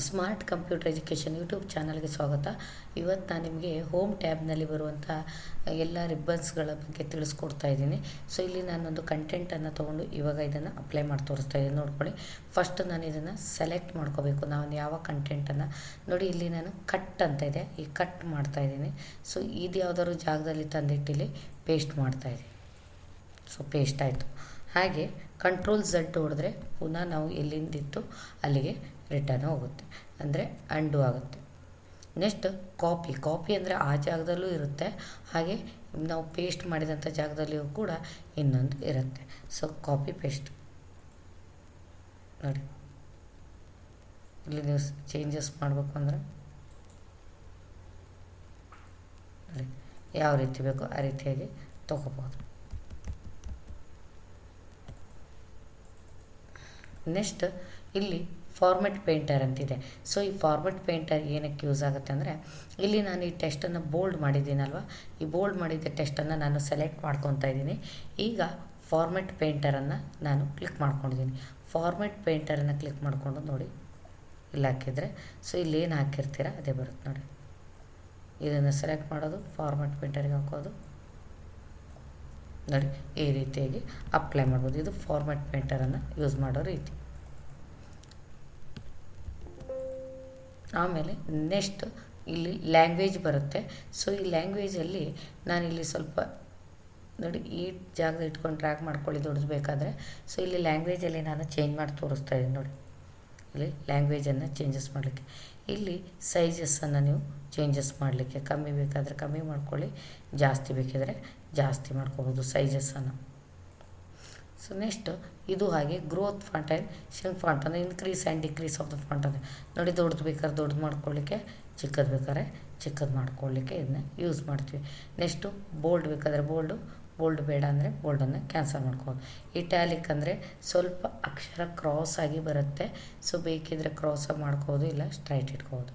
Smart computer education YouTube ಚಾನಲ್ಗೆ ಸ್ವಾಗತ. ಇವತ್ತು ನಾನು ನಿಮಗೆ ಹೋಮ್ ಟ್ಯಾಬ್ನಲ್ಲಿ ಬರುವಂಥ ಎಲ್ಲ ರಿಬ್ಬನ್ಸ್ಗಳ ಬಗ್ಗೆ ತಿಳಿಸ್ಕೊಡ್ತಾ ಇದ್ದೀನಿ. ಸೊ ಇಲ್ಲಿ ನಾನೊಂದು ಕಂಟೆಂಟನ್ನು ತೊಗೊಂಡು ಇವಾಗ ಇದನ್ನು ಅಪ್ಲೈ ಮಾಡಿ ತೋರಿಸ್ತಾ ಇದ್ದೀನಿ. ನೋಡ್ಕೊಳ್ಳಿ, ಫಸ್ಟ್ ನಾನು ಇದನ್ನು ಸೆಲೆಕ್ಟ್ ಮಾಡ್ಕೋಬೇಕು. ನಾನು ಯಾವ ಕಂಟೆಂಟನ್ನು ನೋಡಿ, ಇಲ್ಲಿ ನಾನು ಕಟ್ ಅಂತ ಇದೆ, ಈ ಕಟ್ ಮಾಡ್ತಾ ಇದ್ದೀನಿ. ಸೊ ಇದು ಯಾವುದಾದ್ರು ಜಾಗದಲ್ಲಿ ತಂದಿಟ್ಟಿಲ್ಲಿ ಪೇಸ್ಟ್ ಮಾಡ್ತಾಯಿದ್ದೀನಿ. ಸೊ ಪೇಸ್ಟ್ ಆಯಿತು. ಹಾಗೆ ಕಂಟ್ರೋಲ್ ಝಡ್ ಹೊಡೆದ್ರೆ ಪುನಃ ನಾವು ಎಲ್ಲಿಂದಿತ್ತು ಅಲ್ಲಿಗೆ ರಿಟರ್ನ್ ಹೋಗುತ್ತೆ, ಅಂದರೆ ಅಂಡು ಆಗುತ್ತೆ. ನೆಕ್ಸ್ಟ್ ಕಾಪಿ ಅಂದರೆ ಆ ಜಾಗದಲ್ಲೂ ಇರುತ್ತೆ, ಹಾಗೆ ನಾವು ಪೇಸ್ಟ್ ಮಾಡಿದಂಥ ಜಾಗದಲ್ಲಿಯೂ ಕೂಡ ಇನ್ನೊಂದು ಇರುತ್ತೆ. ಸೊ ಕಾಪಿ ಪೇಸ್ಟ್ ನೋಡಿ, ಇಲ್ಲಿ ನೀವು ಚೇಂಜಸ್ ಮಾಡಬೇಕು ಅಂದರೆ ನೋಡಿ ಯಾವ ರೀತಿ ಬೇಕೋ ಆ ರೀತಿಯಾಗಿ ತೊಗೋಬೋದು. ನೆಕ್ಸ್ಟ್ ಇಲ್ಲಿ ಫಾರ್ಮೆಟ್ ಪೇಂಟರ್ ಅಂತಿದೆ. ಸೊ ಈ ಫಾರ್ಮೆಟ್ ಪೇಂಟರ್ ಏನಕ್ಕೆ ಯೂಸ್ ಆಗುತ್ತೆ ಅಂದರೆ, ಇಲ್ಲಿ ನಾನು ಈ ಟೆಕ್ಸ್ಟನ್ನು ಬೋಲ್ಡ್ ಮಾಡಿದ್ದೀನಲ್ವ, ಈ ಬೋಲ್ಡ್ ಮಾಡಿದ್ದ ಟೆಕ್ಸ್ಟನ್ನು ನಾನು ಸೆಲೆಕ್ಟ್ ಮಾಡ್ಕೊತಾ ಇದ್ದೀನಿ. ಈಗ ಫಾರ್ಮೆಟ್ ಪೇಂಟರನ್ನು ನಾನು ಕ್ಲಿಕ್ ಮಾಡ್ಕೊಂಡಿದ್ದೀನಿ. ಫಾರ್ಮೆಟ್ ಪೇಂಟರನ್ನು ಕ್ಲಿಕ್ ಮಾಡಿಕೊಂಡು ನೋಡಿ ಇಲ್ಲಿ ಹಾಕಿದರೆ, ಸೊ ಇಲ್ಲಿ ಏನು ಹಾಕಿರ್ತೀರ ಅದೇ ಬರುತ್ತೆ ನೋಡಿ. ಇದನ್ನು ಸೆಲೆಕ್ಟ್ ಮಾಡೋದು, ಫಾರ್ಮೆಟ್ ಪೇಂಟರಿಗೆ ಹಾಕೋದು ನೋಡಿ, ಈ ರೀತಿಯಾಗಿ ಅಪ್ಲೈ ಮಾಡ್ಬೋದು. ಇದು ಫಾರ್ಮೆಟ್ ಪೇಂಟರನ್ನು ಯೂಸ್ ಮಾಡೋ ರೀತಿ. ಆಮೇಲೆ ನೆಕ್ಸ್ಟ್ ಇಲ್ಲಿ ಲ್ಯಾಂಗ್ವೇಜ್ ಬರುತ್ತೆ. ಸೊ ಈ ಲ್ಯಾಂಗ್ವೇಜಲ್ಲಿ ನಾನಿಲ್ಲಿ ಸ್ವಲ್ಪ ನೋಡಿ, ಈ ಜಾಗದ ಇಟ್ಕೊಂಡು ಟ್ರ್ಯಾಕ್ ಮಾಡ್ಕೊಳ್ಳಿ ದೊಡ್ಡದು ಬೇಕಾದರೆ. ಸೊ ಇಲ್ಲಿ ಲ್ಯಾಂಗ್ವೇಜಲ್ಲಿ ನಾನು ಚೇಂಜ್ ಮಾಡಿ ತೋರಿಸ್ತಾ ಇದ್ದೀನಿ ನೋಡಿ. ಇಲ್ಲಿ ಲ್ಯಾಂಗ್ವೇಜನ್ನು ಚೇಂಜಸ್ ಮಾಡಲಿಕ್ಕೆ, ಇಲ್ಲಿ ಸೈಜಸ್ಸನ್ನು ನೀವು ಚೇಂಜಸ್ ಮಾಡಲಿಕ್ಕೆ, ಕಮ್ಮಿ ಬೇಕಾದರೆ ಕಮ್ಮಿ ಮಾಡ್ಕೊಳ್ಳಿ, ಜಾಸ್ತಿ ಬೇಕಿದ್ರೆ ಜಾಸ್ತಿ ಮಾಡ್ಕೋಬೋದು ಸೈಜಸ್ಸನ್ನು. ಸೊ ನೆಕ್ಸ್ಟ್ ಇದು ಹಾಗೆ growth font and shrink font ಅಂದರೆ increase and decrease of the font ಅಂದರೆ ನೋಡಿ, ದೊಡ್ಡದು ಬೇಕಾದ್ರೆ ದೊಡ್ಡದು ಮಾಡ್ಕೊಳ್ಳಿಕ್ಕೆ, ಚಿಕ್ಕದು ಬೇಕಾದ್ರೆ ಚಿಕ್ಕದು ಮಾಡ್ಕೊಳ್ಳಿಕ್ಕೆ ಇದನ್ನ ಯೂಸ್ ಮಾಡ್ತೀವಿ. ನೆಕ್ಸ್ಟು ಬೋಲ್ಡ್ ಬೇಕಾದರೆ ಬೋಲ್ಡ್ ಬೇಡ ಅಂದರೆ ಬೋಲ್ಡನ್ನು ಕ್ಯಾನ್ಸಲ್ ಮಾಡ್ಕೋಬೋದು. ಇಟ್ಯಾಲಿಕ್ ಅಂದರೆ ಸ್ವಲ್ಪ ಅಕ್ಷರ ಕ್ರಾಸ್ ಆಗಿ ಬರುತ್ತೆ, ಸೊ ಬೇಕಿದ್ರೆ ಕ್ರಾಸಾಗಿ ಮಾಡ್ಕೋಬೋದು, ಇಲ್ಲ ಸ್ಟ್ರೈಟ್ ಇಟ್ಕೋಬೋದು.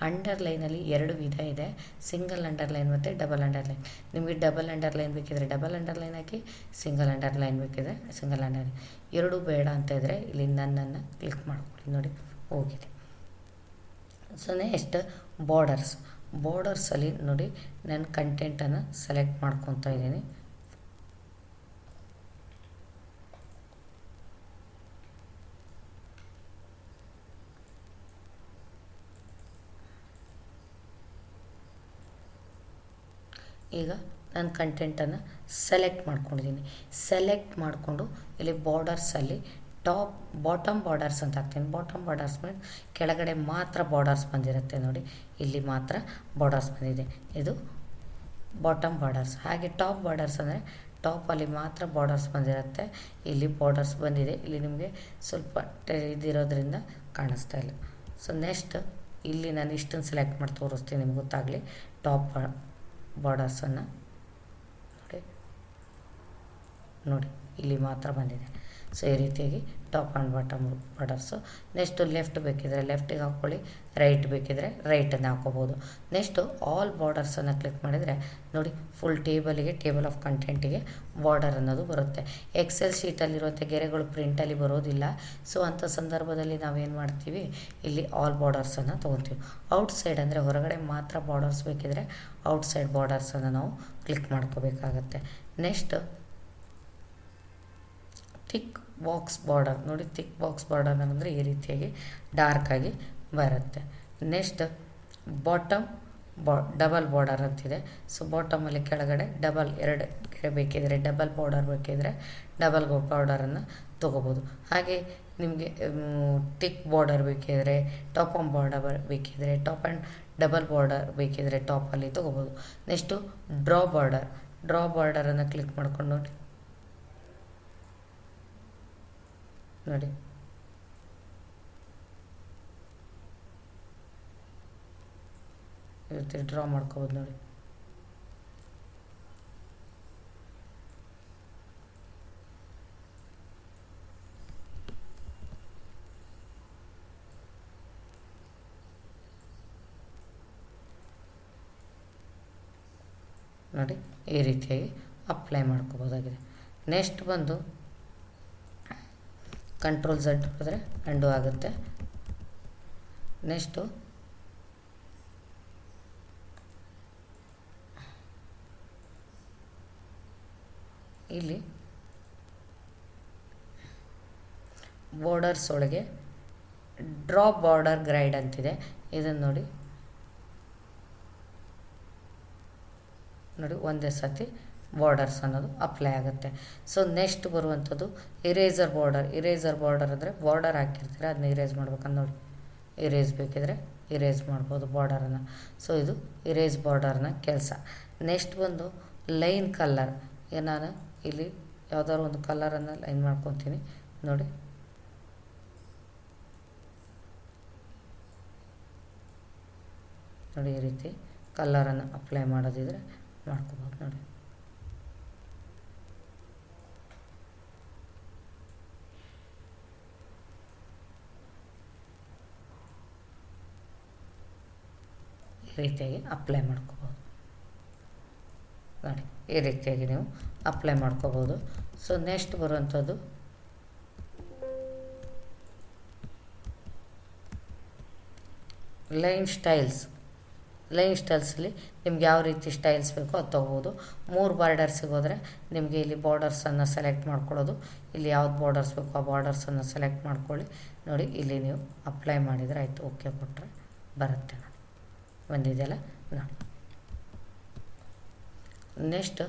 ಅಂಡರ್ಲೈನಲ್ಲಿ ಎರಡು ವಿಧ ಇದೆ, ಸಿಂಗಲ್ ಅಂಡರ್ಲೈನ್ ಮತ್ತು ಡಬಲ್ ಅಂಡರ್ಲೈನ್. ನಿಮಗೆ ಡಬಲ್ ಅಂಡರ್ಲೈನ್ ಬೇಕಿದ್ರೆ ಡಬಲ್ ಅಂಡರ್ಲೈನ್ ಹಾಕಿ, ಸಿಂಗಲ್ ಅಂಡರ್ಲೈನ್ ಬೇಕಿದ್ರೆ ಸಿಂಗಲ್ ಅಂಡರ್ಲೈನ್. ಎರಡೂ ಬೇಡ ಅಂತ ಇದ್ದರೆ ಇಲ್ಲಿ ನನ್ನನ್ನು ಕ್ಲಿಕ್ ಮಾಡ್ಕೊಳ್ಳಿ ನೋಡಿ, ಹೋಗಿದೆ. ಸೊ ನೆಕ್ಸ್ಟ್ ಬಾರ್ಡರ್ಸಲ್ಲಿ ನೋಡಿ, ನಾನು ಕಂಟೆಂಟನ್ನು ಸೆಲೆಕ್ಟ್ ಮಾಡ್ಕೊತಾ ಇದ್ದೀನಿ. ಈಗ ನಾನು ಕಂಟೆಂಟನ್ನು ಸೆಲೆಕ್ಟ್ ಮಾಡ್ಕೊಂಡಿದ್ದೀನಿ. ಸೆಲೆಕ್ಟ್ ಮಾಡಿಕೊಂಡು ಇಲ್ಲಿ ಬಾರ್ಡರ್ಸಲ್ಲಿ ಬಾಟಮ್ ಬಾರ್ಡರ್ಸ್ ಅಂತ ಹಾಕ್ತೀನಿ. ಬಾಟಮ್ ಬಾರ್ಡರ್ಸ್ ಮೇಲೆ ಕೆಳಗಡೆ ಮಾತ್ರ ಬಾರ್ಡರ್ಸ್ ಬಂದಿರುತ್ತೆ ನೋಡಿ, ಇಲ್ಲಿ ಮಾತ್ರ ಬಾರ್ಡರ್ಸ್ ಬಂದಿದೆ, ಇದು ಬಾಟಮ್ ಬಾರ್ಡರ್ಸ್. ಹಾಗೆ ಟಾಪ್ ಬಾರ್ಡರ್ಸ್ ಅಂದರೆ ಟಾಪಲ್ಲಿ ಮಾತ್ರ ಬಾರ್ಡರ್ಸ್ ಬಂದಿರುತ್ತೆ, ಇಲ್ಲಿ ಬಾರ್ಡರ್ಸ್ ಬಂದಿದೆ. ಇಲ್ಲಿ ನಿಮಗೆ ಸ್ವಲ್ಪ ಇದಿರೋದ್ರಿಂದ ಕಾಣಿಸ್ತಾ ಇಲ್ಲ. ಸೊ ನೆಕ್ಸ್ಟ್ ಇಲ್ಲಿ ನಾನು ಇಷ್ಟನ್ನು ಸೆಲೆಕ್ಟ್ ಮಾಡಿ ತೋರಿಸ್ತೀನಿ ನಿಮ್ಗೆ ಗೊತ್ತಾಗಲಿ. ಟಾಪ್ ಬಾರ್ಡರ್ಸನ್ನು ನೋಡಿ ಇಲ್ಲಿ ಮಾತ್ರ ಬಂದಿದೆ. ಸೊ ಈ ರೀತಿಯಾಗಿ top and bottom borders. Next left ಬೇಕಿದ್ರೆ ಲೆಫ್ಟಿಗೆ ಹಾಕ್ಕೊಳ್ಳಿ, ರೈಟ್ ಬೇಕಿದ್ರೆ ರೈಟನ್ನು ಹಾಕೋಬೋದು. ನೆಕ್ಸ್ಟು ಆಲ್ ಬಾರ್ಡರ್ಸನ್ನು ಕ್ಲಿಕ್ ಮಾಡಿದರೆ ನೋಡಿ, ಫುಲ್ ಟೇಬಲ್ ಆಫ್ ಕಂಟೆಂಟಿಗೆ ಬಾರ್ಡರ್ ಅನ್ನೋದು ಬರುತ್ತೆ. ಎಕ್ಸೆಲ್ ಶೀಟಲ್ಲಿರುವಂಥ ಗೆರೆಗಳು ಪ್ರಿಂಟಲ್ಲಿ ಬರೋದಿಲ್ಲ. ಸೊ ಅಂಥ ಸಂದರ್ಭದಲ್ಲಿ ನಾವೇನು ಮಾಡ್ತೀವಿ, ಇಲ್ಲಿ ಆಲ್ ಬಾರ್ಡರ್ಸನ್ನು ತೊಗೊತೀವಿ. ಔಟ್ಸೈಡ್ ಅಂದರೆ ಹೊರಗಡೆ ಮಾತ್ರ ಬಾರ್ಡರ್ಸ್ ಬೇಕಿದ್ರೆ ಔಟ್ಸೈಡ್ ಬಾರ್ಡರ್ಸನ್ನು ನಾವು ಕ್ಲಿಕ್ ಮಾಡ್ಕೋಬೇಕಾಗತ್ತೆ. ನೆಕ್ಸ್ಟ್ ಥಿಕ್ ಬಾಕ್ಸ್ ಬಾರ್ಡರ್ ನೋಡಿ, ಥಿಕ್ ಬಾಕ್ಸ್ ಬಾರ್ಡರ್ ಅಂದರೆ ಈ ರೀತಿಯಾಗಿ ಡಾರ್ಕಾಗಿ ಬರುತ್ತೆ. ನೆಕ್ಸ್ಟ್ ಡಬಲ್ ಬಾರ್ಡರ್ ಅಂತಿದೆ. ಸೊ ಬಾಟಮಲ್ಲಿ ಕೆಳಗಡೆ ಎರಡು ಗೆರೆ ಬೇಕಿದ್ರೆ ಡಬಲ್ ಬಾರ್ಡರ್ ಬೇಕಿದ್ರೆ ಡಬಲ್ ಬಾರ್ಡರನ್ನು ತೊಗೋಬೋದು. ಹಾಗೆ ನಿಮಗೆ ಥಿಕ್ ಬಾರ್ಡರ್ ಬೇಕಿದ್ರೆ, ಟಾಪ್ ಆ್ಯಂಡ್ ಬಾರ್ಡರ್ ಬೇಕಿದ್ರೆ ಟಾಪ್ ಆ್ಯಂಡ್ ಡಬಲ್ ಬಾರ್ಡರ್ ಬೇಕಿದ್ರೆ ಟಾಪಲ್ಲಿ ತೊಗೋಬೋದು. ನೆಕ್ಸ್ಟು ಡ್ರಾ ಬಾರ್ಡರನ್ನು ಕ್ಲಿಕ್ ಮಾಡ್ಕೊಂಡು ನೋಡಿ ಈ ರೀತಿ ಡ್ರಾ ಮಾಡ್ಕೋಬೋದು ನೋಡಿ. ಈ ರೀತಿಯಾಗಿ ಅಪ್ಲೈ ಮಾಡ್ಕೋಬೋದಾಗಿದೆ. ನೆಕ್ಸ್ಟ್ ಬಂದು ಕಂಟ್ರೋಲ್ ಝಡ್ ಹೊಡೆದ್ರೆ ಅಂಡು ಆಗುತ್ತೆ. ನೆಕ್ಸ್ಟು ಇಲ್ಲಿ ಬಾರ್ಡರ್ಸ್ ಒಳಗೆ ಡ್ರಾಪ್ ಬಾರ್ಡರ್ ಗ್ರೈಡ್ ಅಂತಿದೆ, ಇದನ್ನು ನೋಡಿ ಒಂದೇ ಸತಿ ಬಾರ್ಡರ್ಸ್ ಅನ್ನೋದು ಅಪ್ಲೈ ಆಗುತ್ತೆ. ಸೊ ನೆಕ್ಸ್ಟ್ ಬರುವಂಥದ್ದು ಇರೇಸರ್ ಬಾರ್ಡರ್ ಅಂದರೆ ಬಾರ್ಡರ್ ಹಾಕಿರ್ತೀರ ಅದನ್ನ ಇರೇಸ್ ಮಾಡ್ಬೇಕಂದು ನೋಡಿ, ಇರೇಸ್ ಬೇಕಿದ್ರೆ ಇರೇಸ್ ಮಾಡ್ಬೋದು ಬಾರ್ಡರನ್ನು. ಸೊ ಇದು ಇರೇಸ್ ಬಾರ್ಡರ್ನ ಕೆಲಸ. ನೆಕ್ಸ್ಟ್ ಬಂದು ಲೈನ್ ಕಲರ್, ನಾನು ಇಲ್ಲಿ ಯಾವುದಾದ್ರು ಒಂದು ಕಲರನ್ನು ಲೈನ್ ಮಾಡ್ಕೊತೀನಿ ನೋಡಿ. ಈ ರೀತಿ ಕಲರನ್ನು ಅಪ್ಲೈ ಮಾಡೋದಿದ್ರೆ ಮಾಡ್ಕೋಬೋದು ನೋಡಿ. ಈ ರೀತಿಯಾಗಿ ಅಪ್ಲೈ ಮಾಡ್ಕೋಬೋದು ನೋಡಿ, ಈ ರೀತಿಯಾಗಿ ನೀವು ಅಪ್ಲೈ ಮಾಡ್ಕೋಬೋದು. ಸೊ ನೆಕ್ಸ್ಟ್ ಬರುವಂಥದ್ದು ಲೈನ್ ಸ್ಟೈಲ್ಸಲ್ಲಿ ನಿಮ್ಗೆ ಯಾವ ರೀತಿ ಸ್ಟೈಲ್ಸ್ ಬೇಕೋ ಅದು ತೊಗೋಬೋದು. 3 ಬಾರ್ಡರ್ಸಿಗೆ ಹೋದರೆ ನಿಮಗೆ ಇಲ್ಲಿ ಬಾರ್ಡರ್ಸನ್ನು ಸೆಲೆಕ್ಟ್ ಮಾಡ್ಕೊಳ್ಳೋದು, ಇಲ್ಲಿ ಯಾವ್ದು ಬಾರ್ಡರ್ಸ್ ಬೇಕೋ ಆ ಬಾರ್ಡರ್ಸನ್ನು ಸೆಲೆಕ್ಟ್ ಮಾಡ್ಕೊಳ್ಳಿ ನೋಡಿ. ಇಲ್ಲಿ ನೀವು ಅಪ್ಲೈ ಮಾಡಿದರೆ ಆಯಿತು, ಓಕೆ ಕೊಟ್ಟರೆ ಬರುತ್ತೆ ನೋಡಿ, ಬಂದಿದೆಯಲ್ಲ ನೋಡಿ. ನೆಕ್ಸ್ಟ್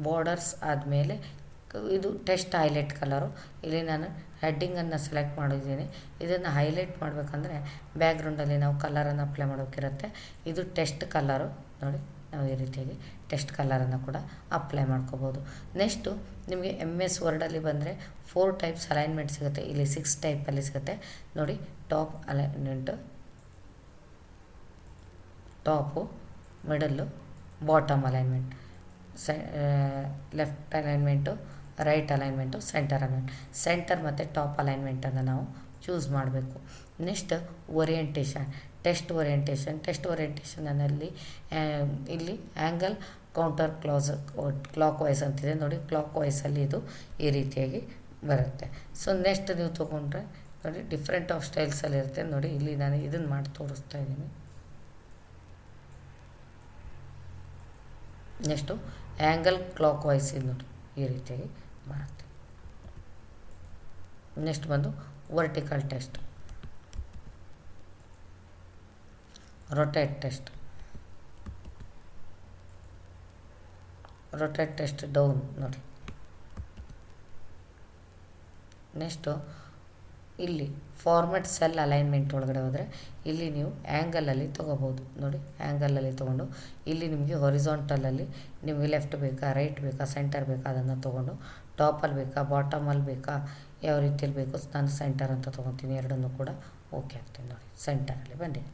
ಬಾರ್ಡರ್ಸ್ ಆದಮೇಲೆ ಇದು ಟೆಸ್ಟ್ ಹೈಲೈಟ್ ಕಲರು, ಇಲ್ಲಿ ನಾನು ಹೆಡ್ಡಿಂಗನ್ನು ಸೆಲೆಕ್ಟ್ ಮಾಡಿದ್ದೀನಿ. ಇದನ್ನು ಹೈಲೈಟ್ ಮಾಡಬೇಕಂದ್ರೆ ಬ್ಯಾಕ್ಗ್ರೌಂಡಲ್ಲಿ ನಾವು ಕಲರನ್ನು ಅಪ್ಲೈ ಮಾಡೋಕ್ಕಿರುತ್ತೆ. ಇದು ಟೆಸ್ಟ್ ಕಲರು ನೋಡಿ, ನಾವು ಈ ರೀತಿಯಾಗಿ ಟೆಸ್ಟ್ ಕಲರನ್ನು ಕೂಡ ಅಪ್ಲೈ ಮಾಡ್ಕೋಬೋದು. ನೆಕ್ಸ್ಟು ನಿಮಗೆ MS ವರ್ಡಲ್ಲಿ ಬಂದರೆ 4 ಟೈಪ್ಸ್ ಅಲೈನ್ಮೆಂಟ್ ಸಿಗುತ್ತೆ, ಇಲ್ಲಿ 6 ಟೈಪಲ್ಲಿ ಸಿಗುತ್ತೆ ನೋಡಿ. Top alignment, top, middle, bottom alignment, left alignment, right alignment, center ಮತ್ತು ಟಾಪ್ ಅಲೈನ್ಮೆಂಟನ್ನು ನಾವು ಚೂಸ್ ಮಾಡಬೇಕು. ನೆಕ್ಸ್ಟ್ ಟೆಸ್ಟ್ ಓರಿಯೆಂಟೇಷನಲ್ಲಿ ಇಲ್ಲಿ ಆ್ಯಂಗಲ್ ಕೌಂಟರ್ ಕ್ಲಾಕ್ ವೈಸ್ ಅಂತಿದೆ ನೋಡಿ, ಕ್ಲಾಕ್ ವೈಸಲ್ಲಿ ಇದು ಈ ರೀತಿಯಾಗಿ ಬರುತ್ತೆ. ಸೊ ನೆಕ್ಸ್ಟ್ ನೀವು ತೊಗೊಂಡ್ರೆ ನೋಡಿ ಡಿಫ್ರೆಂಟ್ ಆಫ್ ಸ್ಟೈಲ್ಸಲ್ಲಿ ಇರುತ್ತೆ ನೋಡಿ. ಇಲ್ಲಿ ನಾನು ಇದನ್ನು ಮಾಡಿ ತೋರಿಸ್ತಾ ಇದ್ದೀನಿ. ನೆಕ್ಸ್ಟು ಆ್ಯಂಗಲ್ ಕ್ಲಾಕ್ ವೈಸ್ ಇದು ನೋಡಿ ಈ ರೀತಿಯಾಗಿ ಬರುತ್ತೆ. ನೆಕ್ಸ್ಟ್ ಬಂದು vertical test, rotate test down ನೋಡಿ. ನೆಕ್ಸ್ಟು ಇಲ್ಲಿ ಫಾರ್ಮೆಟ್ ಸೆಲ್ ಅಲೈನ್ಮೆಂಟ್ ಒಳಗಡೆ ಹೋದರೆ ಇಲ್ಲಿ ನೀವು ಆ್ಯಂಗಲಲ್ಲಿ ತೊಗೋಬೋದು ನೋಡಿ. ಆ್ಯಂಗಲಲ್ಲಿ ತೊಗೊಂಡು ಇಲ್ಲಿ ನಿಮಗೆ ಹೊರಿಜಾಂಟಲಲ್ಲಿ ನಿಮಗೆ ಲೆಫ್ಟ್ ಬೇಕಾ, ರೈಟ್ ಬೇಕಾ, ಸೆಂಟರ್ ಬೇಕಾ ಅದನ್ನು ತೊಗೊಂಡು, ಟಾಪಲ್ಲಿ ಬೇಕಾ, ಬಾಟಮಲ್ಲಿ ಬೇಕಾ, ಯಾವ ರೀತಿಯಲ್ಲಿ ಬೇಕು, ನಾನು ಸೆಂಟರ್ ಅಂತ ತೊಗೊತೀನಿ. ಎರಡನ್ನೂ ಕೂಡ ಓಕೆ ಆಗ್ತೀನಿ ನೋಡಿ, ಸೆಂಟರಲ್ಲಿ ಬಂದಿದೆ.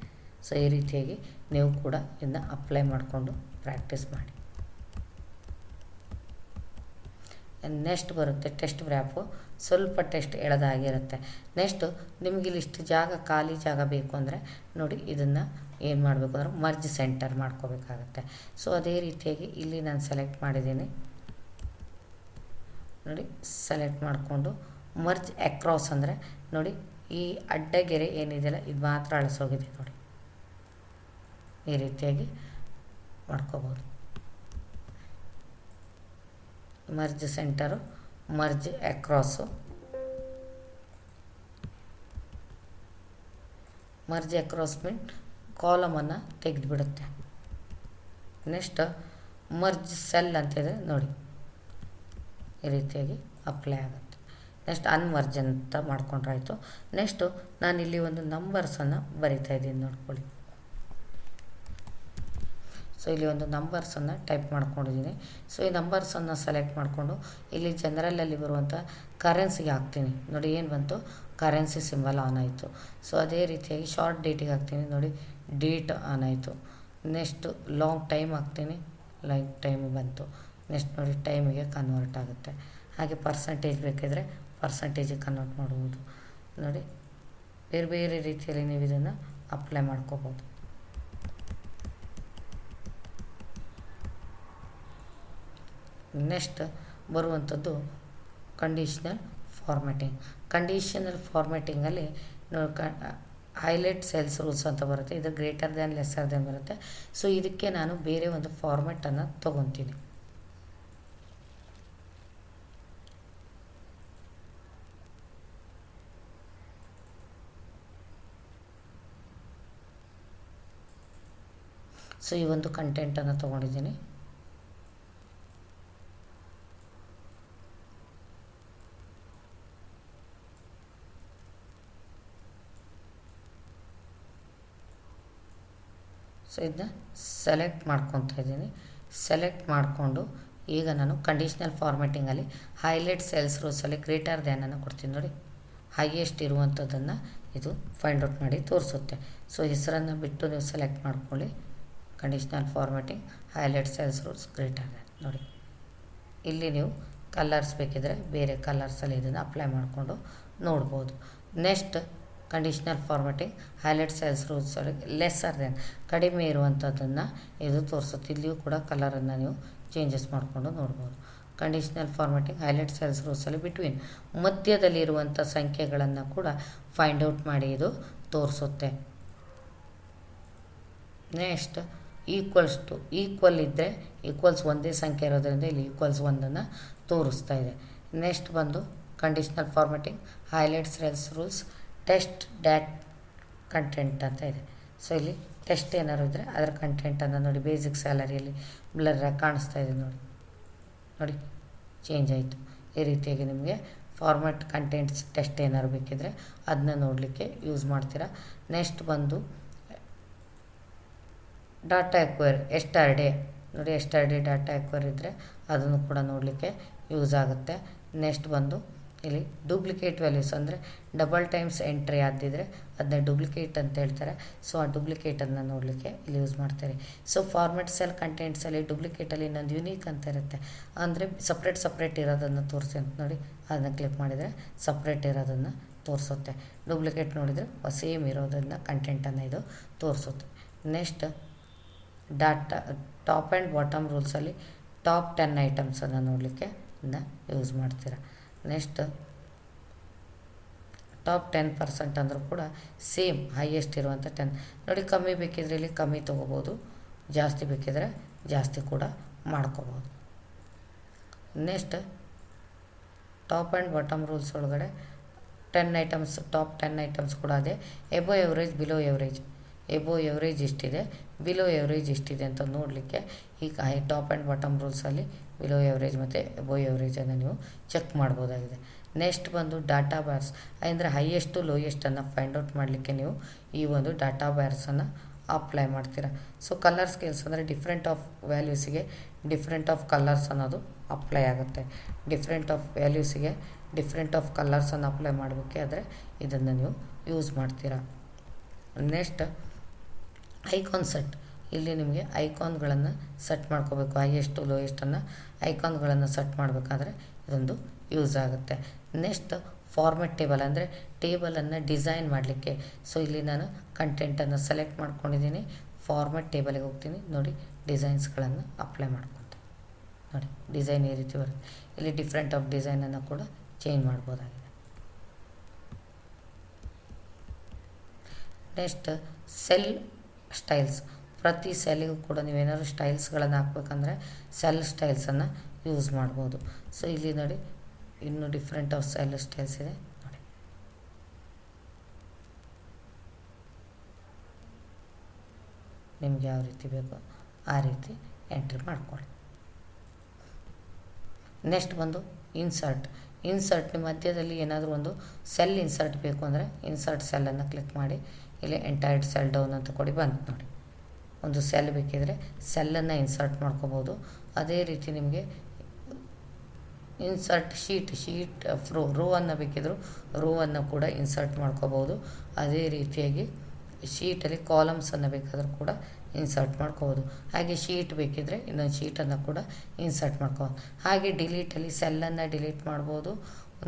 ಸೊ ಈ ರೀತಿಯಾಗಿ ನೀವು ಕೂಡ ಇದನ್ನ ಅಪ್ಲೈ ಮಾಡಿಕೊಂಡು ಪ್ರಾಕ್ಟೀಸ್ ಮಾಡಿ. ನೆಕ್ಸ್ಟ್ ಬರುತ್ತೆ ಟೆಸ್ಟ್ ವ್ರ್ಯಾಪು, ಸ್ವಲ್ಪ ಟೆಸ್ಟ್ ಎಳೆದಾಗಿರುತ್ತೆ. ನೆಕ್ಸ್ಟು ನಿಮಗೆ ಇಲ್ಲಿಷ್ಟು ಖಾಲಿ ಜಾಗ ಬೇಕು ಅಂದರೆ ನೋಡಿ, ಇದನ್ನು ಏನು ಮಾಡಬೇಕು ಅಂದರೆ ಮರ್ಜ್ ಸೆಂಟರ್ ಮಾಡ್ಕೋಬೇಕಾಗತ್ತೆ. ಸೊ ಅದೇ ರೀತಿಯಾಗಿ ಇಲ್ಲಿ ನಾನು ಸೆಲೆಕ್ಟ್ ಮಾಡಿದ್ದೀನಿ ನೋಡಿ. ಸೆಲೆಕ್ಟ್ ಮಾಡಿಕೊಂಡು ಮರ್ಜ್ ಅಕ್ರಾಸ್ ಅಂದರೆ ನೋಡಿ ಈ ಅಡ್ಡಗೆರೆ ಏನಿದೆಯಲ್ಲ ಇದು ಮಾತ್ರ ಅಳಿಸೋಗಿದೆ ನೋಡಿ, ಈ ರೀತಿಯಾಗಿ ಮಾಡ್ಕೋಬೋದು. Merge center, merge across, merge across mean ಕಾಲಮನ್ನು ತೆಗೆದುಬಿಡುತ್ತೆ. ನೆಕ್ಸ್ಟ್ ಮರ್ಜ್ ಸೆಲ್ ಅಂತಿದೆ ನೋಡಿ, ಈ ರೀತಿಯಾಗಿ ಅಪ್ಲೈ ಆಗುತ್ತೆ. ನೆಕ್ಸ್ಟ್ ಅನ್ಮರ್ಜ್ ಅಂತ ಮಾಡ್ಕೊಂಡ್ರೆ ಆಯಿತು. ನೆಕ್ಸ್ಟು ನಾನಿಲ್ಲಿ ಒಂದು ನಂಬರ್ಸನ್ನು ಬರಿತಾ ಇದ್ದೀನಿ ನೋಡ್ಕೊಳ್ಳಿ. ಸೊ ಇಲ್ಲಿ ಒಂದು ನಂಬರ್ಸನ್ನು ಟೈಪ್ ಮಾಡ್ಕೊಂಡಿದ್ದೀನಿ. ಸೊ ಈ ನಂಬರ್ಸನ್ನು ಸೆಲೆಕ್ಟ್ ಮಾಡಿಕೊಂಡು ಇಲ್ಲಿ ಜನರಲಲ್ಲಿ ಬರುವಂಥ ಕರೆನ್ಸಿಗೆ ಹಾಕ್ತೀನಿ ನೋಡಿ. ಏನು ಬಂತು, ಕರೆನ್ಸಿ ಸಿಂಬಲ್ ಆನ್ ಆಯಿತು. ಸೊ ಅದೇ ರೀತಿಯಾಗಿ ಶಾರ್ಟ್ ಡೇಟಿಗೆ ಹಾಕ್ತೀನಿ ನೋಡಿ, ಡೇಟ್ ಆನ್ ಆಯಿತು. ನೆಕ್ಸ್ಟು ಲಾಂಗ್ ಟೈಮ್ ಹಾಕ್ತೀನಿ, ಲಾಂಗ್ ಟೈಮ್ ಬಂತು. ನೆಕ್ಸ್ಟ್ ನೋಡಿ ಟೈಮಿಗೆ ಕನ್ವರ್ಟ್ ಆಗುತ್ತೆ. ಹಾಗೆ ಪರ್ಸಂಟೇಜ್ ಬೇಕಿದ್ರೆ ಪರ್ಸಂಟೇಜಿಗೆ ಕನ್ವರ್ಟ್ ಮಾಡ್ಬೋದು ನೋಡಿ. ಬೇರೆ ಬೇರೆ ರೀತಿಯಲ್ಲಿ ನೀವು ಇದನ್ನು ಅಪ್ಲೈ ಮಾಡ್ಕೋಬೋದು. ನೆಕ್ಸ್ಟ್ ಬರುವಂಥದ್ದು ಕಂಡೀಷ್ನಲ್ ಫಾರ್ಮ್ಯಾಟಿಂಗಲ್ಲಿ ಹೈಲೈಟ್ ಸೆಲ್ಸ್ ರೂಲ್ಸ್ ಅಂತ ಬರುತ್ತೆ, ಇದು ಗ್ರೇಟರ್ ದ್ಯಾನ್ ಲೆಸ್ಸರ್ ದ್ಯಾನ್ ಬರುತ್ತೆ. ಸೊ ಇದಕ್ಕೆ ನಾನು ಬೇರೆ ಒಂದು ಫಾರ್ಮೆಟನ್ನು ತೊಗೊತೀನಿ. ಸೊ ಈ ಒಂದು ಕಂಟೆಂಟನ್ನು ತೊಗೊಂಡಿದ್ದೀನಿ. ಸೊ ಇದನ್ನ ಸೆಲೆಕ್ಟ್ ಮಾಡ್ಕೊತಾ ಇದ್ದೀನಿ. ಸೆಲೆಕ್ಟ್ ಮಾಡಿಕೊಂಡು ಈಗ ನಾನು ಕಂಡೀಷ್ನಲ್ ಫಾರ್ಮೆಟಿಂಗಲ್ಲಿ ಹೈಲೈಟ್ ಸೆಲ್ಸ್ ರೂಲ್ಸಲ್ಲಿ ಗ್ರೇಟರ್ ದ್ಯಾನನ್ನು ಕೊಡ್ತೀನಿ. ನೋಡಿ, ಹೈಯೆಸ್ಟ್ ಇರುವಂಥದ್ದನ್ನು ಇದು ಫೈಂಡ್ ಔಟ್ ಮಾಡಿ ತೋರಿಸುತ್ತೆ. ಸೊ ಹೆಸರನ್ನು ಬಿಟ್ಟು ನೀವು ಸೆಲೆಕ್ಟ್ ಮಾಡ್ಕೊಳ್ಳಿ. Conditional formatting highlight cells rules greater than. ನೋಡಿ, ಇಲ್ಲಿ ನೀವು ಕಲರ್ಸ್ ಬೇಕಿದ್ರೆ ಬೇರೆ ಕಲರ್ಸಲ್ಲಿ ಇದನ್ನು ಅಪ್ಲೈ ಮಾಡಿಕೊಂಡು ನೋಡ್ಬೋದು. Next conditional formatting highlight cells ರೂಲ್ಸಲ್ಲಿ ಲೆಸ್ಸರ್ ದೆನ್, ಕಡಿಮೆ ಇರುವಂಥದ್ದನ್ನು ಇದು ತೋರಿಸುತ್ತೆ. ಇಲ್ಲಿಯೂ ಕೂಡ ಕಲರನ್ನು ನೀವು ಚೇಂಜಸ್ ಮಾಡಿಕೊಂಡು ನೋಡ್ಬೋದು. ಕಂಡೀಷ್ನಲ್ ಫಾರ್ಮೆಟಿಂಗ್ ಹೈಲೈಟ್ ಸೆಲ್ಸ್ ರೂಲ್ಸಲ್ಲಿ ಬಿಟ್ವೀನ್, ಮಧ್ಯದಲ್ಲಿರುವಂಥ ಸಂಖ್ಯೆಗಳನ್ನು ಕೂಡ ಫೈಂಡ್ ಔಟ್ ಮಾಡಿ ಇದು ತೋರಿಸುತ್ತೆ. ನೆಕ್ಸ್ಟ್ ಈಕ್ವಲ್ಸ್ ಟು, ಈಕ್ವಲ್ ಇದ್ದರೆ ಈಕ್ವಲ್ಸ್ ಒಂದೇ ಸಂಖ್ಯೆ ಇರೋದ್ರಿಂದ ಇಲ್ಲಿ ಈಕ್ವಲ್ಸ್ ಒಂದನ್ನು ತೋರಿಸ್ತಾ ಇದೆ. ನೆಕ್ಸ್ಟ್ ಬಂದು conditional formatting highlight cells rules test that content ಅಂತ ಇದೆ. ಸೊ ಇಲ್ಲಿ ಟೆಸ್ಟ್ ಏನಾದ್ರು ಇದ್ದರೆ ಅದರ ಕಂಟೆಂಟನ್ನು ನೋಡಿ, ಬೇಸಿಕ್ ಸ್ಯಾಲರಿಯಲ್ಲಿ ಬ್ಲರ್ರಾಗಿ ಕಾಣಿಸ್ತಾ ಇದೆ. ನೋಡಿ ಚೇಂಜ್ ಆಯಿತು. ಈ ರೀತಿಯಾಗಿ ನಿಮಗೆ ಫಾರ್ಮೆಟ್ ಕಂಟೆಂಟ್ಸ್ ಟೆಸ್ಟ್ ಏನಾದ್ರು ಬೇಕಿದ್ರೆ ಅದನ್ನ ನೋಡಲಿಕ್ಕೆ ಯೂಸ್ ಮಾಡ್ತೀರಾ. ನೆಕ್ಸ್ಟ್ ಬಂದು ಡಾಟಾ ಎಕ್ವೈರ್ ಎಸ್ಟರ್ಡೇ, ನೋಡಿ ಎಸ್ಟರ್ಡೇ ಡಾಟಾ ಎಕ್ವೈರ್ ಇದ್ದರೆ ಅದನ್ನು ಕೂಡ ನೋಡಲಿಕ್ಕೆ ಯೂಸ್ ಆಗುತ್ತೆ. ನೆಕ್ಸ್ಟ್ ಬಂದು ಇಲ್ಲಿ ಡೂಪ್ಲಿಕೇಟ್ ವ್ಯಾಲ್ಯೂಸ್ ಅಂದರೆ ಡಬಲ್ ಟೈಮ್ಸ್ ಎಂಟ್ರಿ ಆದಿದ್ರೆ ಅದನ್ನ ಡೂಪ್ಲಿಕೇಟ್ ಅಂತ ಹೇಳ್ತಾರೆ. ಸೊ ಆ ಡೂಪ್ಲಿಕೇಟನ್ನು ನೋಡಲಿಕ್ಕೆ ಇಲ್ಲಿ ಯೂಸ್ ಮಾಡ್ತಾರೆ. ಸೊ ಫಾರ್ಮೆಟ್ ಸೆಲ್ ಕಂಟೆಂಟ್ಸಲ್ಲಿ ಡೂಪ್ಲಿಕೇಟಲ್ಲಿ ಇನ್ನೊಂದು ಯುನೀಕ್ ಅಂತ ಇರುತ್ತೆ, ಅಂದರೆ ಸಪ್ರೇಟ್ ಇರೋದನ್ನು ತೋರಿಸಿ ಅಂತ. ನೋಡಿ ಅದನ್ನು ಕ್ಲಿಕ್ ಮಾಡಿದರೆ ಸಪ್ರೇಟ್ ಇರೋದನ್ನು ತೋರಿಸುತ್ತೆ. ಡೂಪ್ಲಿಕೇಟ್ ನೋಡಿದರೆ ಸೇಮ್ ಇರೋದನ್ನು ಕಂಟೆಂಟನ್ನು ಇದು ತೋರಿಸುತ್ತೆ. Next data top and bottom ರೂಲ್ಸಲ್ಲಿ ಟಾಪ್ 10 ಐಟಮ್ಸನ್ನು ನೋಡಲಿಕ್ಕೆ ಇದನ್ನ ಯೂಸ್ ಮಾಡ್ತೀರಾ. ನೆಕ್ಸ್ಟ್ ಟಾಪ್ 10% ಅಂದರೂ ಕೂಡ ಸೇಮ್ ಹೈಯೆಸ್ಟ್ ಇರುವಂಥ 10. ನೋಡಿ ಕಮ್ಮಿ ಬೇಕಿದ್ರೆ ಇಲ್ಲಿ ಕಮ್ಮಿ ತೊಗೋಬೋದು, ಜಾಸ್ತಿ ಬೇಕಿದ್ರೆ ಜಾಸ್ತಿ ಕೂಡ ಮಾಡ್ಕೋಬೋದು. Next top and bottom rules ಒಳಗಡೆ 10 ಐಟಮ್ಸ್, ಟಾಪ್ 10 ಐಟಮ್ಸ್ ಕೂಡ ಅದೇ. Above average, below average, above average ಎಷ್ಟಿದೆ, ಬಿಲೋ ಎವರೇಜ್ ಎಷ್ಟಿದೆ ಅಂತ ನೋಡಲಿಕ್ಕೆ ಈಗ ಟಾಪ್ ಆ್ಯಂಡ್ ಬಾಟಮ್ ರೂಲ್ಸಲ್ಲಿ ಬಿಲೋ ಎವರೇಜ್ ಮತ್ತು ಎಬೋ ಎವರೇಜನ್ನು ನೀವು ಚೆಕ್ ಮಾಡ್ಬೋದಾಗಿದೆ. ನೆಕ್ಸ್ಟ್ ಬಂದು ಡಾಟಾ ಬ್ಯಾರ್ಸ್, ಅಂದರೆ ಹೈಯೆಸ್ಟು ಲೋಯೆಸ್ಟನ್ನು ಫೈಂಡ್ ಔಟ್ ಮಾಡಲಿಕ್ಕೆ ನೀವು ಈ ಒಂದು ಡಾಟಾ ಬ್ಯಾರ್ಸನ್ನು ಅಪ್ಲೈ ಮಾಡ್ತೀರಾ. ಸೊ ಕಲರ್ ಸ್ಕೇಲ್ಸ್ ಅಂದರೆ ಡಿಫ್ರೆಂಟ್ ಆಫ್ ವ್ಯಾಲ್ಯೂಸಿಗೆ ಡಿಫ್ರೆಂಟ್ ಆಫ್ ಕಲರ್ಸ್ ಅನ್ನೋದು ಅಪ್ಲೈ ಆಗುತ್ತೆ. ಡಿಫ್ರೆಂಟ್ ಆಫ್ ವ್ಯಾಲ್ಯೂಸಿಗೆ ಡಿಫ್ರೆಂಟ್ ಆಫ್ ಕಲರ್ಸನ್ನು ಅಪ್ಲೈ ಮಾಡಬೇಕೆ ಆದರೆ ಇದನ್ನು ನೀವು ಯೂಸ್ ಮಾಡ್ತೀರಾ. ನೆಕ್ಸ್ಟ್ ಐಕಾನ್ ಸೆಟ್, ಇಲ್ಲಿ ನಿಮಗೆ ಐಕಾನ್ಗಳನ್ನು ಸೆಟ್ ಮಾಡ್ಕೋಬೇಕು. ಹೈಯೆಸ್ಟು ಲೋಯೆಸ್ಟನ್ನು ಐಕಾನ್ಗಳನ್ನು ಸೆಟ್ ಮಾಡಬೇಕಾದ್ರೆ ಇದೊಂದು ಯೂಸ್ ಆಗುತ್ತೆ. ನೆಕ್ಸ್ಟ್ ಫಾರ್ಮೆಟ್ ಟೇಬಲ್, ಅಂದರೆ ಟೇಬಲನ್ನು ಡಿಸೈನ್ ಮಾಡಲಿಕ್ಕೆ. ಸೊ ಇಲ್ಲಿ ನಾನು ಕಂಟೆಂಟನ್ನು ಸೆಲೆಕ್ಟ್ ಮಾಡ್ಕೊಂಡಿದ್ದೀನಿ, ಫಾರ್ಮೆಟ್ ಟೇಬಲಿಗೆ ಹೋಗ್ತೀನಿ. ನೋಡಿ ಡಿಸೈನ್ಸ್ಗಳನ್ನು ಅಪ್ಲೈ ಮಾಡ್ಕೊತೀನಿ. ನೋಡಿ ಡಿಸೈನ್ ಈ ರೀತಿ ಬರುತ್ತೆ. ಇಲ್ಲಿ ಡಿಫ್ರೆಂಟ್ ಆಫ್ ಡಿಸೈನನ್ನು ಕೂಡ ಚೇಂಜ್ ಮಾಡ್ಬೋದಾಗಿದೆ. ನೆಕ್ಸ್ಟ್ ಸೆಲ್ ಸ್ಟೈಲ್ಸ್, ಪ್ರತಿ ಸೆಲ್ಲಿಗೂ ಕೂಡ ನೀವೇನಾದ್ರು ಸ್ಟೈಲ್ಸ್ಗಳನ್ನು ಹಾಕ್ಬೇಕಂದ್ರೆ ಸೆಲ್ ಸ್ಟೈಲ್ಸನ್ನು ಯೂಸ್ ಮಾಡ್ಬೋದು. ಸೊ ಇಲ್ಲಿ ನೋಡಿ ಇನ್ನೂ ಡಿಫ್ರೆಂಟ್ ಆಫ್ ಸೆಲ್ ಸ್ಟೈಲ್ಸ್ ಇದೆ. ನೋಡಿ ನಿಮ್ಗೆ ಯಾವ ರೀತಿ ಬೇಕೋ ಆ ರೀತಿ ಎಂಟ್ರಿ ಮಾಡ್ಕೊಳ್ಳಿ. ನೆಕ್ಸ್ಟ್ ಬಂದು ಇನ್ಸರ್ಟ್ ಮಧ್ಯದಲ್ಲಿ ಏನಾದರೂ ಒಂದು ಸೆಲ್ ಇನ್ಸರ್ಟ್ ಬೇಕು ಅಂದರೆ ಇನ್ಸರ್ಟ್ ಸೆಲ್ಲನ್ನು ಕ್ಲಿಕ್ ಮಾಡಿ ಇಲ್ಲಿ ಎಂಟೈರ್ಡ್ ಸೆಲ್ ಡೌನ್ ಅಂತ ಕೊಡಿ. ಬಂತು ನೋಡಿ, ಒಂದು ಸೆಲ್ ಬೇಕಿದ್ರೆ ಸೆಲ್ಲನ್ನು ಇನ್ಸರ್ಟ್ ಮಾಡ್ಕೋಬೋದು. ಅದೇ ರೀತಿ ನಿಮಗೆ ಇನ್ಸರ್ಟ್ ಶೀಟ್ ರೋವನ್ನು ಬೇಕಿದ್ರು ರೋವನ್ನು ಕೂಡ ಇನ್ಸರ್ಟ್ ಮಾಡ್ಕೋಬೋದು. ಅದೇ ರೀತಿಯಾಗಿ ಶೀಟಲ್ಲಿ ಕಾಲಮ್ಸನ್ನು ಬೇಕಾದರೂ ಕೂಡ ಇನ್ಸರ್ಟ್ ಮಾಡ್ಕೋಬೋದು. ಹಾಗೆ ಶೀಟ್ ಬೇಕಿದ್ರೆ ಇನ್ನೊಂದು ಶೀಟನ್ನು ಕೂಡ ಇನ್ಸರ್ಟ್ ಮಾಡ್ಕೋಬೋದು. ಹಾಗೆ ಡಿಲೀಟಲ್ಲಿ ಸೆಲ್ಲನ್ನು ಡಿಲೀಟ್ ಮಾಡ್ಬೋದು.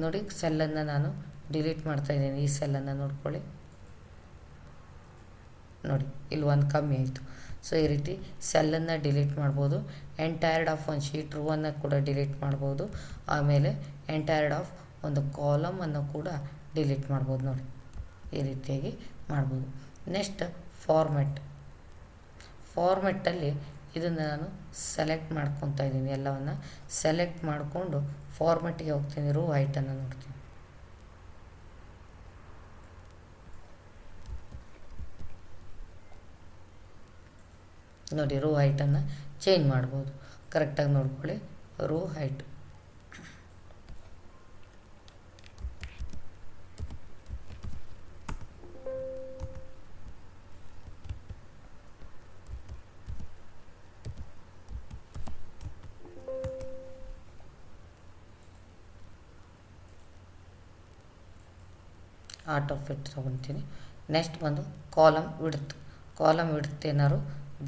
ನೋಡಿ ಸೆಲ್ಲನ್ನು ನಾನು ಡಿಲೀಟ್ ಮಾಡ್ತಾಯಿದ್ದೀನಿ. ಈ ಸೆಲ್ಲನ್ನು ನೋಡ್ಕೊಳ್ಳಿ. ನೋಡಿ ಇಲ್ಲಿ ಒಂದು ಕಮ್ಮಿ ಆಯಿತು. ಸೊ ಈ ರೀತಿ ಸೆಲ್ಲನ್ನು ಡಿಲೀಟ್ ಮಾಡ್ಬೋದು. ಎಂಟೈರ್ಡ್ ಆಫ್ ಒಂದು ಶೀಟ್ ರೋವನ್ನು ಕೂಡ ಡಿಲೀಟ್ ಮಾಡ್ಬೋದು. ಆಮೇಲೆ ಎಂಟೈರ್ಡ್ ಆಫ್ ಒಂದು ಕಾಲಮನ್ನು ಕೂಡ ಡಿಲೀಟ್ ಮಾಡ್ಬೋದು. ನೋಡಿ ಈ ರೀತಿಯಾಗಿ ಮಾಡ್ಬೋದು. ನೆಕ್ಸ್ಟ್ ಫಾರ್ಮೆಟ್ಟಲ್ಲಿ ಇದನ್ನು ನಾನು ಸೆಲೆಕ್ಟ್ ಮಾಡ್ಕೊತಾ ಇದ್ದೀನಿ. ಎಲ್ಲವನ್ನು ಸೆಲೆಕ್ಟ್ ಮಾಡಿಕೊಂಡು ಫಾರ್ಮೆಟ್ಗೆ ಹೋಗ್ತೀನಿ. ರೋ ಹೈಟನ್ನು ನೋಡ್ತೀನಿ. ನೋಡಿ, ರೋ ಹೈಟನ್ನು ಚೇಂಜ್ ಮಾಡ್ಬೋದು. ಕರೆಕ್ಟಾಗಿ ನೋಡ್ಕೊಳ್ಳಿ. Row height art of it ತೊಗೊತೀನಿ. ನೆಕ್ಸ್ಟ್ ಬಂದು ಕಾಲಮ್ ವಿಡ್ತ್ ಏನಾದ್ರು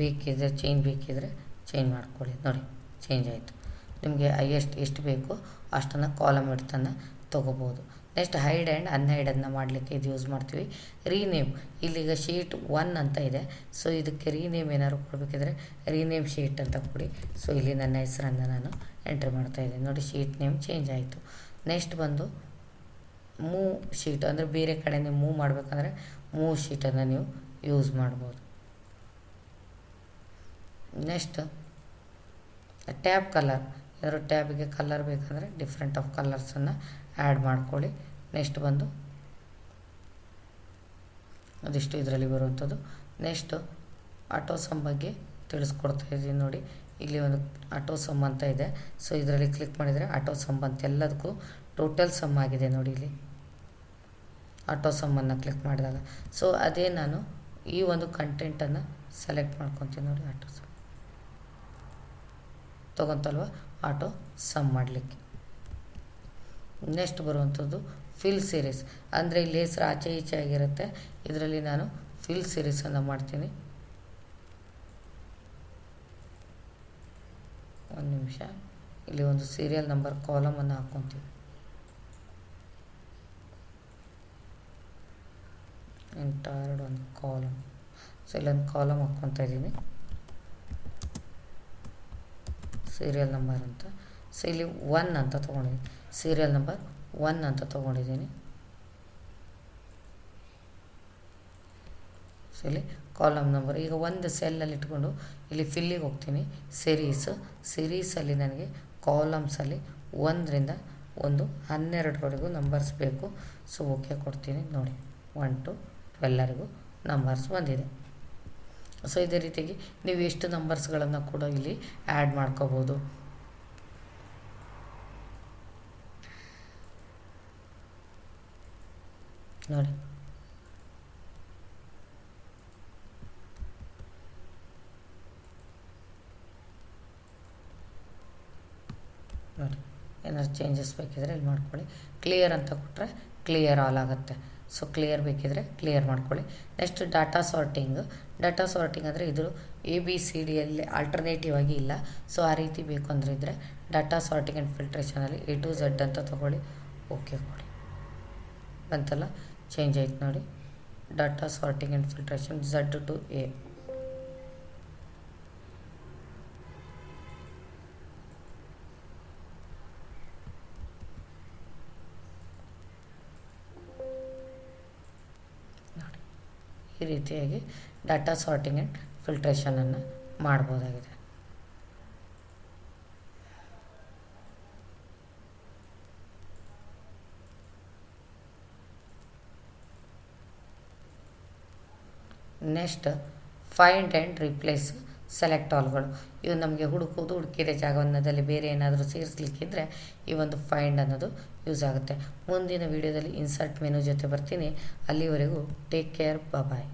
ಬೇಕಿದ್ರೆ ಚೇಂಜ್ ಮಾಡ್ಕೊಳ್ಳಿ. ನೋಡಿ, ಚೇಂಜ್ ಆಯಿತು. ನಿಮಗೆ ಎಷ್ಟು ಬೇಕೋ ಅಷ್ಟನ್ನು ಕಾಲಮ್ ವಿಡ್ತನ್ನು ತೊಗೋಬೋದು. ನೆಕ್ಸ್ಟ್ ಹೈಡ್ ಆ್ಯಂಡ್ ಅನ್ಹೈಡನ್ನು ಮಾಡಲಿಕ್ಕೆ ಇದು ಯೂಸ್ ಮಾಡ್ತೀವಿ. ರೀನೇಮ್, ಇಲ್ಲಿಗ ಶೀಟ್ 1 ಅಂತ ಇದೆ. ಸೊ ಇದಕ್ಕೆ ರೀನೇಮ್ ಏನಾದ್ರು ಕೊಡಬೇಕಿದ್ರೆ ರೀನೇಮ್ ಶೀಟ್ ಅಂತ ಕೊಡಿ. ಸೊ ಇಲ್ಲಿ ನನ್ನ ಹೆಸರನ್ನು ನಾನು ಎಂಟ್ರಿ ಮಾಡ್ತಾಯಿದ್ದೀನಿ. ನೋಡಿ, ಶೀಟ್ ನೇಮ್ ಚೇಂಜ್ ಆಯಿತು. ನೆಕ್ಸ್ಟ್ ಬಂದು ಮೂವ್ ಶೀಟ್, ಅಂದರೆ ಬೇರೆ ಕಡೆ ನೀವು ಮೂವ್ ಮಾಡಬೇಕಂದ್ರೆ ಮೂವ್ ಶೀಟನ್ನು ನೀವು ಯೂಸ್ ಮಾಡ್ಬೋದು. ನೆಕ್ಸ್ಟ್ ಟ್ಯಾಬ್ ಕಲರ್, ಏನಾದ್ರು ಟ್ಯಾಬಿಗೆ ಕಲರ್ ಬೇಕಂದರೆ ಡಿಫ್ರೆಂಟ್ ಆಫ್ ಕಲರ್ಸನ್ನು ಆ್ಯಡ್ ಮಾಡ್ಕೊಳ್ಳಿ. ನೆಕ್ಸ್ಟ್ ಬಂದು ಅದಿಷ್ಟು ಇದರಲ್ಲಿ ಬರುವಂಥದ್ದು. ನೆಕ್ಸ್ಟು ಆಟೋಸಮ್ ಬಗ್ಗೆ ತಿಳಿಸ್ಕೊಡ್ತಾ ಇದ್ದೀನಿ. ನೋಡಿ, ಇಲ್ಲಿ ಒಂದು ಆಟೋಸಮ್ ಅಂತ ಇದೆ. ಸೊ ಇದರಲ್ಲಿ ಕ್ಲಿಕ್ ಮಾಡಿದರೆ ಆಟೋಸಮ್ ಅಂತ ಎಲ್ಲದಕ್ಕೂ ಟೋಟಲ್ ಸಮ್ ಆಗಿದೆ. ನೋಡಿ, ಇಲ್ಲಿ ಆಟೋಸಮ್ಮನ್ನು ಕ್ಲಿಕ್ ಮಾಡಿದಾಗ ಸೊ ಅದೇ ನಾನು ಈ ಒಂದು ಕಂಟೆಂಟನ್ನು ಸೆಲೆಕ್ಟ್ ಮಾಡ್ಕೊತೀನಿ. ನೋಡಿ, ಆಟೋಸಮ್ ತೊಗೊತಲ್ವ ಆಟೋ ಸಮ್ ಮಾಡಲಿಕ್ಕೆ. ನೆಕ್ಸ್ಟ್ ಬರುವಂಥದ್ದು ಫಿಲ್ ಸೀರೀಸ್, ಅಂದರೆ ಇಲ್ಲಿ ಹೆಸರು ಆಚೆ ಈಚೆ ಆಗಿರುತ್ತೆ. ಇದರಲ್ಲಿ ನಾನು ಫಿಲ್ ಸೀರೀಸನ್ನು ಮಾಡ್ತೀನಿ. ಒಂದು ನಿಮಿಷ, ಇಲ್ಲಿ ಒಂದು ಸೀರಿಯಲ್ ನಂಬರ್ ಕಾಲಮನ್ನು ಹಾಕ್ಕೊತೀವಿ. ಎಂಟೈರ್ಡ್ ಒಂದು ಕಾಲಮ್. ಸೊ ಇಲ್ಲೊಂದು ಕಾಲಮ್ ಹಾಕ್ಕೊತಾ ಇದ್ದೀನಿ, ಸೀರಿಯಲ್ ನಂಬರ್ ಅಂತ. ಸೊ ಇಲ್ಲಿ 1 ಅಂತ ತೊಗೊಂಡಿದ್ದೀನಿ, ಸೀರಿಯಲ್ ನಂಬರ್ 1 ಅಂತ ತೊಗೊಂಡಿದ್ದೀನಿ. ಸೊ ಇಲ್ಲಿ ಕಾಲಮ್ ನಂಬರ್. ಈಗ ಒಂದು ಸೆಲ್ಲಲ್ಲಿ ಇಟ್ಕೊಂಡು ಇಲ್ಲಿ ಫಿಲ್ಲಿಗೆ ಹೋಗ್ತೀನಿ. ಸಿರೀಸಲ್ಲಿ ನನಗೆ ಕಾಲಮ್ಸಲ್ಲಿ 1ರಿಂದ 12ವರೆಗೂ ನಂಬರ್ಸ್ ಬೇಕು. ಸೊ ಓಕೆ ಕೊಡ್ತೀನಿ. ನೋಡಿ, 1 to 12ವರೆಗೂ ನಂಬರ್ಸ್ ಬಂದಿದೆ. ಸೊ ಇದೇ ರೀತಿಯಾಗಿ ನೀವು ಎಷ್ಟು ನಂಬರ್ಸ್ಗಳನ್ನು ಕೂಡ ಇಲ್ಲಿ ಆ್ಯಡ್ ಮಾಡ್ಕೋಬೋದು. ನೋಡಿ, ಏನಾದ್ರು ಚೇಂಜಸ್ ಬೇಕಿದ್ರೆ ಇಲ್ಲಿ ಮಾಡ್ಕೊಳ್ಳಿ. ಕ್ಲಿಯರ್ ಅಂತ ಕೊಟ್ಟರೆ ಕ್ಲಿಯರ್ ಆಲ್ ಆಗುತ್ತೆ. ಸೊ ಕ್ಲಿಯರ್ ಬೇಕಿದ್ರೆ ಕ್ಲಿಯರ್ ಮಾಡ್ಕೊಳ್ಳಿ. ನೆಕ್ಸ್ಟ್ ಡಾಟಾ ಸಾರ್ಟಿಂಗ್ ಅಂದರೆ ಇದು ABCDಯಲ್ಲಿ ಆಲ್ಟರ್ನೇಟಿವ್ ಆಗಿ ಇಲ್ಲ. ಸೊ ಆ ರೀತಿ ಬೇಕು ಅಂದರೆ ಇದ್ದರೆ ಡಾಟಾ ಸಾರ್ಟಿಂಗ್ ಆ್ಯಂಡ್ ಫಿಲ್ಟ್ರೇಷನಲ್ಲಿ A to Z ಅಂತ ತೊಗೊಳ್ಳಿ. ಓಕೆ ಕೊಡಿ. ಬಂತಲ್ಲ, ಚೇಂಜ್ ಆಯ್ತು. ನೋಡಿ, data sorting and filtration Z to A. ಈ ರೀತಿಯಾಗಿ ಡಾಟಾ ಸಾರ್ಟಿಂಗ್ ಆ್ಯಂಡ್ ಫಿಲ್ಟ್ರೇಷನನ್ನು ಮಾಡ್ಬೋದಾಗಿದೆ. Next find and replace select ಆಲ್ಗಳು. ಇವು ನಮಗೆ ಹುಡುಕಿದ ಜಾಗವನ್ನದಲ್ಲಿ ಬೇರೆ ಏನಾದರೂ ಸೇರಿಸ್ಲಿಕ್ಕಿದ್ರೆ ಈ ಒಂದು ಫೈಂಡ್ ಅನ್ನೋದು ಯೂಸ್ ಆಗುತ್ತೆ. ಮುಂದಿನ ವಿಡಿಯೋದಲ್ಲಿ ಇನ್ಸರ್ಟ್ ಮೆನು ಜೊತೆ ಬರ್ತೀನಿ. ಅಲ್ಲಿವರೆಗೂ ಟೇಕ್ ಕೇರ್, ಬಾಯ್.